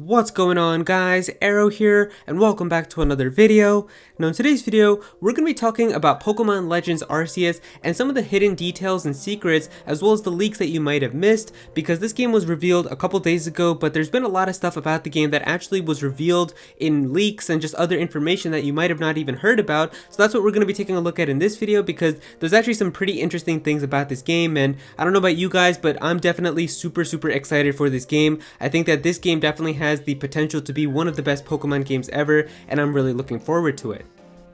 What's going on, guys? Aero here, and welcome back to another video. Now in today's video, we're going to be talking about Pokemon Legends Arceus and some of the hidden details and secrets, as well as the leaks that you might have missed, because this game was revealed a couple days ago, but there's been a lot of stuff about the game that actually was revealed in leaks and just other information that you might have not even heard about. So that's what we're going to be taking a look at in this video, because there's actually some pretty interesting things about this game, and I don't know about you guys, but I'm definitely super excited for this game. I think that this game definitely has the potential to be one of the best Pokemon games ever, and I'm really looking forward to it.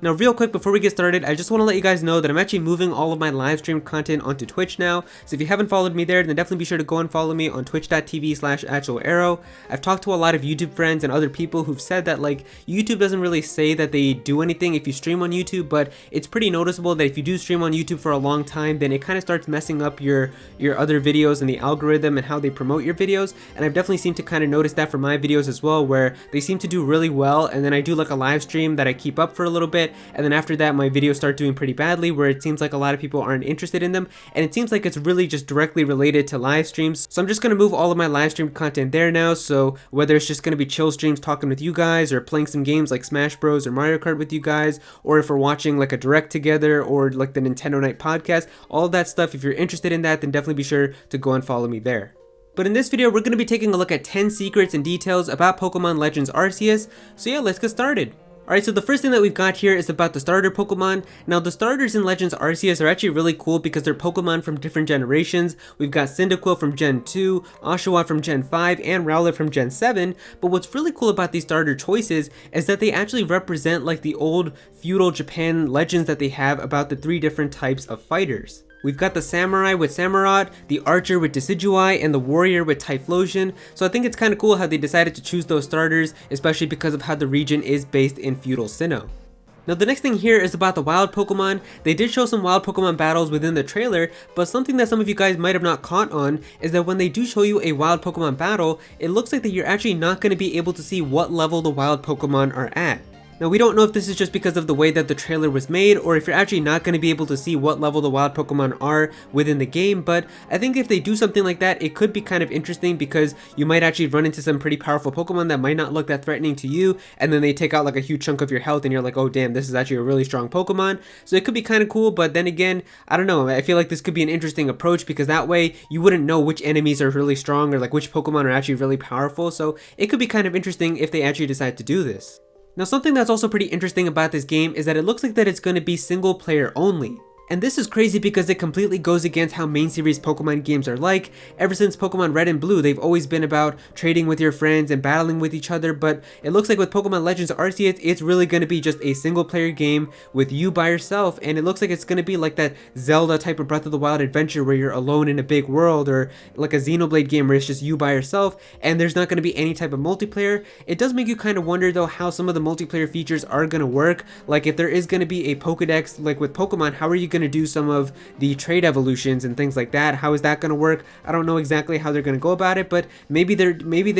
Now real quick before we get started, I just want to let you guys know that I'm actually moving all of my live stream content onto Twitch now, so if you haven't followed me there, then definitely be sure to go and follow me on twitch.tv/actualaero. I've talked to a lot of YouTube friends and other people who've said that like YouTube doesn't really say that they do anything if you stream on YouTube, but it's pretty noticeable that if you do stream on YouTube for a long time, then it kind of starts messing up your other videos and the algorithm and how they promote your videos, and I've definitely seemed to kind of notice that for my videos as well, where they seem to do really well, and then I do like a live stream that I keep up for a little bit, and then after that my videos start doing pretty badly, where it seems like a lot of people aren't interested in them, and it seems like it's really just directly related to live streams. So I'm just going to move all of my live stream content there now, so whether it's just going to be chill streams talking with you guys, or playing some games like Smash Bros or Mario Kart with you guys, or if we're watching like a direct together, or like the Nintendo Night podcast, all of that stuff, if you're interested in that, then definitely be sure to go and follow me there. But in this video, we're going to be taking a look at 10 secrets and details about Pokemon Legends Arceus, so yeah, let's get started. Alright, so the first thing that we've got here is about the starter Pokemon. Now the starters in Legends Arceus are actually really cool because they're Pokemon from different generations. We've got Cyndaquil from Gen 2, Oshawott from Gen 5, and Rowlet from Gen 7. But what's really cool about these starter choices is that they actually represent like the old feudal Japan legends that they have about the 3 different types of fighters. We've got the Samurai with Samurott, the Archer with Decidueye, and the Warrior with Typhlosion, so I think it's kind of cool how they decided to choose those starters, especially because of how the region is based in feudal Sinnoh. Now the next thing here is about the wild Pokemon. They did show some wild Pokemon battles within the trailer, but something that some of you guys might have not caught on is that when they do show you a wild Pokemon battle, it looks like that you're actually not going to be able to see what level the wild Pokemon are at. Now we don't know if this is just because of the way that the trailer was made, or if you're actually not going to be able to see what level the wild Pokemon are within the game, but I think if they do something like that, it could be kind of interesting because you might actually run into some pretty powerful Pokemon that might not look that threatening to you, and then they take out like a huge chunk of your health and you're like, oh damn, this is actually a really strong Pokemon. So it could be kind of cool, but then again, I don't know, I feel like this could be an interesting approach because that way you wouldn't know which enemies are really strong or like which Pokemon are actually really powerful, so it could be kind of interesting if they actually decide to do this. Now something that's also pretty interesting about this game is that it looks like that it's going to be single player only. And this is crazy because it completely goes against how main series Pokemon games are like. Ever since Pokemon Red and Blue, they've always been about trading with your friends and battling with each other, but it looks like with Pokemon Legends Arceus, it's really going to be just a single player game with you by yourself, and it looks like it's going to be like that Zelda type of Breath of the Wild adventure where you're alone in a big world, or like a Xenoblade game where it's just you by yourself, and there's not going to be any type of multiplayer. It does make you kind of wonder though how some of the multiplayer features are going to work. Like if there is going to be a Pokedex like with Pokemon, how are you going to do some of the trade evolutions and things like that? How is that going to work? I don't know exactly how they're going to go about it, but maybe the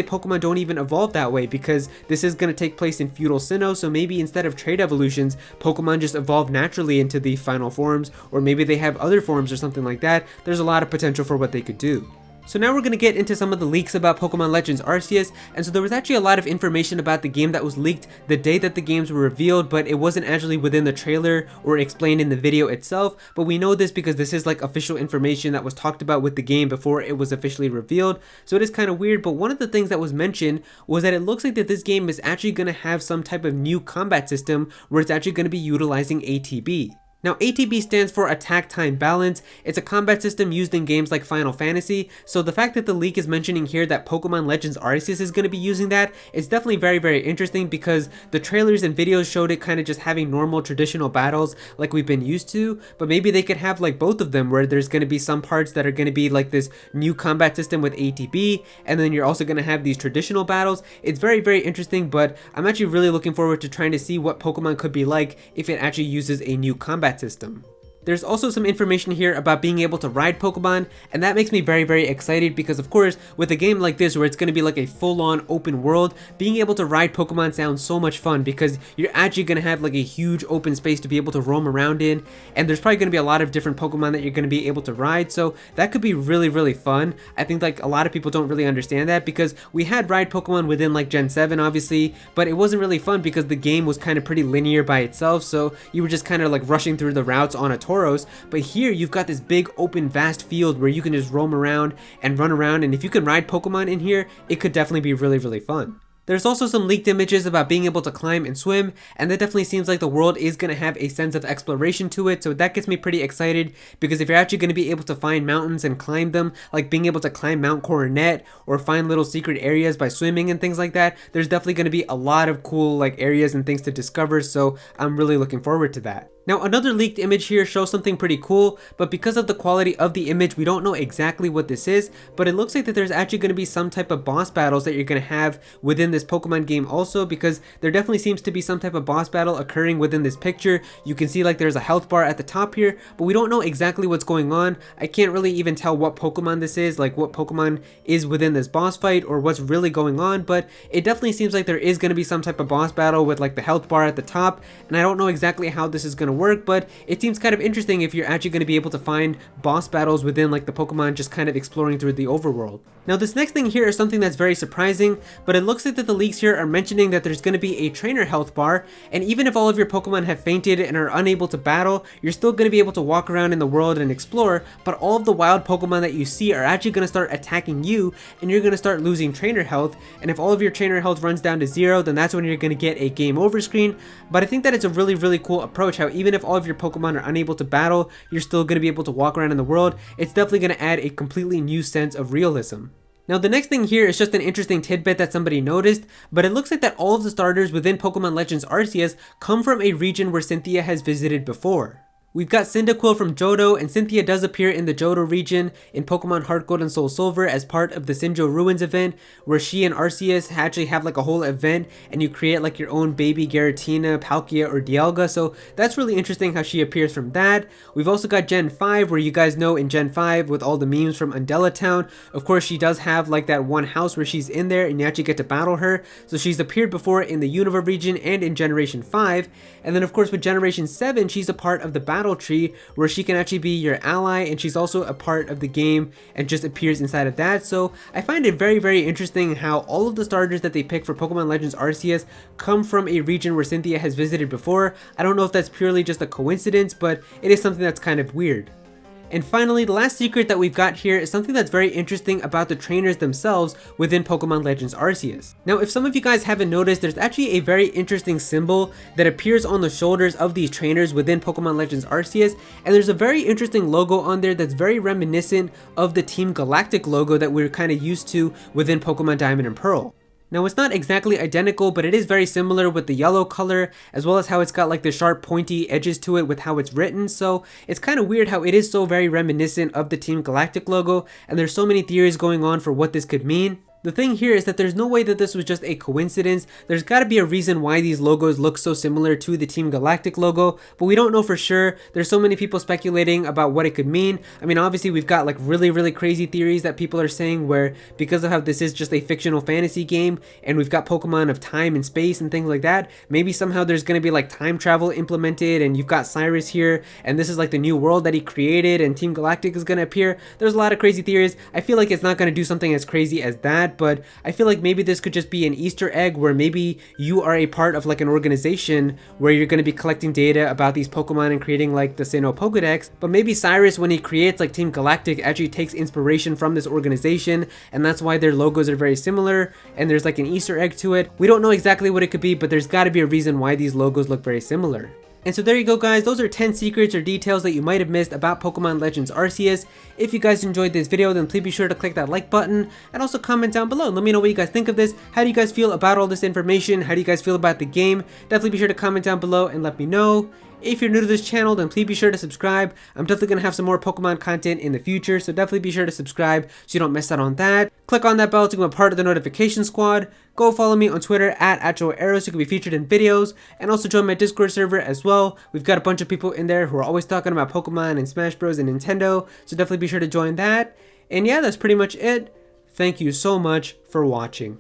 Pokemon don't even evolve that way because this is going to take place in feudal Sinnoh, so maybe instead of trade evolutions, Pokemon just evolve naturally into the final forms, or maybe they have other forms or something like that. There's a lot of potential for what they could do. So now we're going to get into some of the leaks about Pokemon Legends Arceus, and so there was actually a lot of information about the game that was leaked the day that the games were revealed, but it wasn't actually within the trailer or explained in the video itself, but we know this because this is like official information that was talked about with the game before it was officially revealed, so it is kind of weird. But one of the things that was mentioned was that it looks like that this game is actually going to have some type of new combat system where it's actually going to be utilizing ATB. Now ATB stands for Attack Time Balance. It's a combat system used in games like Final Fantasy, so the fact that the leak is mentioning here that Pokemon Legends Arceus is going to be using that is definitely very interesting, because the trailers and videos showed it kind of just having normal traditional battles like we've been used to, but maybe they could have like both of them where there's going to be some parts that are going to be like this new combat system with ATB, and then you're also going to have these traditional battles. It's very interesting, but I'm actually really looking forward to trying to see what Pokemon could be like if it actually uses a new combat system. There's also some information here about being able to ride Pokemon, and that makes me very excited because of course, with a game like this where it's going to be like a full-on open world, being able to ride Pokemon sounds so much fun because you're actually going to have like a huge open space to be able to roam around in, and there's probably going to be a lot of different Pokemon that you're going to be able to ride, so that could be really fun. I think like a lot of people don't really understand that because we had ride Pokemon within like Gen 7 obviously, but it wasn't really fun because the game was kind of pretty linear by itself, so you were just kind of like rushing through the routes on a Tauros. But here you've got this big open vast field where you can just roam around and run around, and if you can ride Pokemon in here, it could definitely be really fun. There's also some leaked images about being able to climb and swim, and that definitely seems like the world is going to have a sense of exploration to it, so that gets me pretty excited because if you're actually going to be able to find mountains and climb them, like being able to climb Mount Coronet or find little secret areas by swimming and things like that, there's definitely going to be a lot of cool like areas and things to discover, so I'm really looking forward to that. Now another leaked image here shows something pretty cool, but because of the quality of the image we don't know exactly what this is, but it looks like that there's actually going to be some type of boss battles that you're going to have within this Pokemon game also, because there definitely seems to be some type of boss battle occurring within this picture. You can see like there's a health bar at the top here, but we don't know exactly what's going on. I can't really even tell what Pokemon this is, like what Pokemon is within this boss fight or what's really going on, but it definitely seems like there is going to be some type of boss battle with like the health bar at the top, and I don't know exactly how this is going to work, but it seems kind of interesting if you're actually going to be able to find boss battles within like the Pokemon just kind of exploring through the overworld. Now this next thing here is something that's very surprising, but it looks like that the leaks here are mentioning that there's going to be a trainer health bar, and even if all of your Pokemon have fainted and are unable to battle, you're still going to be able to walk around in the world and explore, but all of the wild Pokemon that you see are actually going to start attacking you, and you're going to start losing trainer health, and if all of your trainer health runs down to 0, then that's when you're going to get a game over screen. But I think that it's a really cool approach, how even if all of your Pokemon are unable to battle, you're still going to be able to walk around in the world. It's definitely going to add a completely new sense of realism. Now the next thing here is just an interesting tidbit that somebody noticed, but it looks like that all of the starters within Pokemon Legends Arceus come from a region where Cynthia has visited before. We've got Cyndaquil from Johto, and Cynthia does appear in the Johto region in Pokemon Heart Gold and Soul Silver as part of the Sinjoh Ruins event, where she and Arceus actually have like a whole event and you create like your own baby Giratina, Palkia, or Dialga, so that's really interesting how she appears from that. We've also got Gen 5, where you guys know in Gen 5 with all the memes from Undella Town, of course she does have like that one house where she's in there and you actually get to battle her, so she's appeared before in the Unova region and in Generation 5, and then of course with Generation 7 she's a part of the battle tree where she can actually be your ally, and she's also a part of the game and just appears inside of that. So I find it very interesting how all of the starters that they pick for Pokemon Legends Arceus come from a region where Cynthia has visited before. I don't know if that's purely just a coincidence, but it is something that's kind of weird. And finally, the last secret that we've got here is something that's very interesting about the trainers themselves within Pokemon Legends Arceus. Now, if some of you guys haven't noticed, there's actually a very interesting symbol that appears on the shoulders of these trainers within Pokemon Legends Arceus, and there's a very interesting logo on there that's very reminiscent of the Team Galactic logo that we're kind of used to within Pokemon Diamond and Pearl. Now it's not exactly identical, but it is very similar with the yellow color, as well as how it's got like the sharp pointy edges to it with how it's written, so it's kind of weird how it is so very reminiscent of the Team Galactic logo, and there's so many theories going on for what this could mean. The thing here is that there's no way that this was just a coincidence. There's got to be a reason why these logos look so similar to the Team Galactic logo, but we don't know for sure. There's so many people speculating about what it could mean. I mean, obviously we've got like really crazy theories that people are saying where because of how this is just a fictional fantasy game and we've got Pokemon of time and space and things like that, maybe somehow there's going to be like time travel implemented and you've got Cyrus here and this is like the new world that he created and Team Galactic is going to appear. There's a lot of crazy theories. I feel like it's not going to do something as crazy as that, but I feel like maybe this could just be an Easter egg where maybe you are a part of like an organization where you're going to be collecting data about these Pokemon and creating like the Sinnoh Pokedex, but maybe Cyrus, when he creates like Team Galactic, actually takes inspiration from this organization, and that's why their logos are very similar and there's like an Easter egg to it. We don't know exactly what it could be, but there's got to be a reason why these logos look very similar. And so there you go guys, those are 10 secrets or details that you might have missed about Pokemon Legends Arceus. If you guys enjoyed this video, then please be sure to click that like button and also comment down below and let me know what you guys think of this. How do you guys feel about all this information? How do you guys feel about the game? Definitely be sure to comment down below and let me know. If you're new to this channel, then please be sure to subscribe. I'm definitely going to have some more Pokemon content in the future, so definitely be sure to subscribe so you don't miss out on that. Click on that bell to become a part of the notification squad. Go follow me on Twitter at Aero so you can be featured in videos, and also join my Discord server as well. We've got a bunch of people in there who are always talking about Pokemon and Smash Bros and Nintendo, so definitely be sure to join that. And yeah, that's pretty much it. Thank you so much for watching.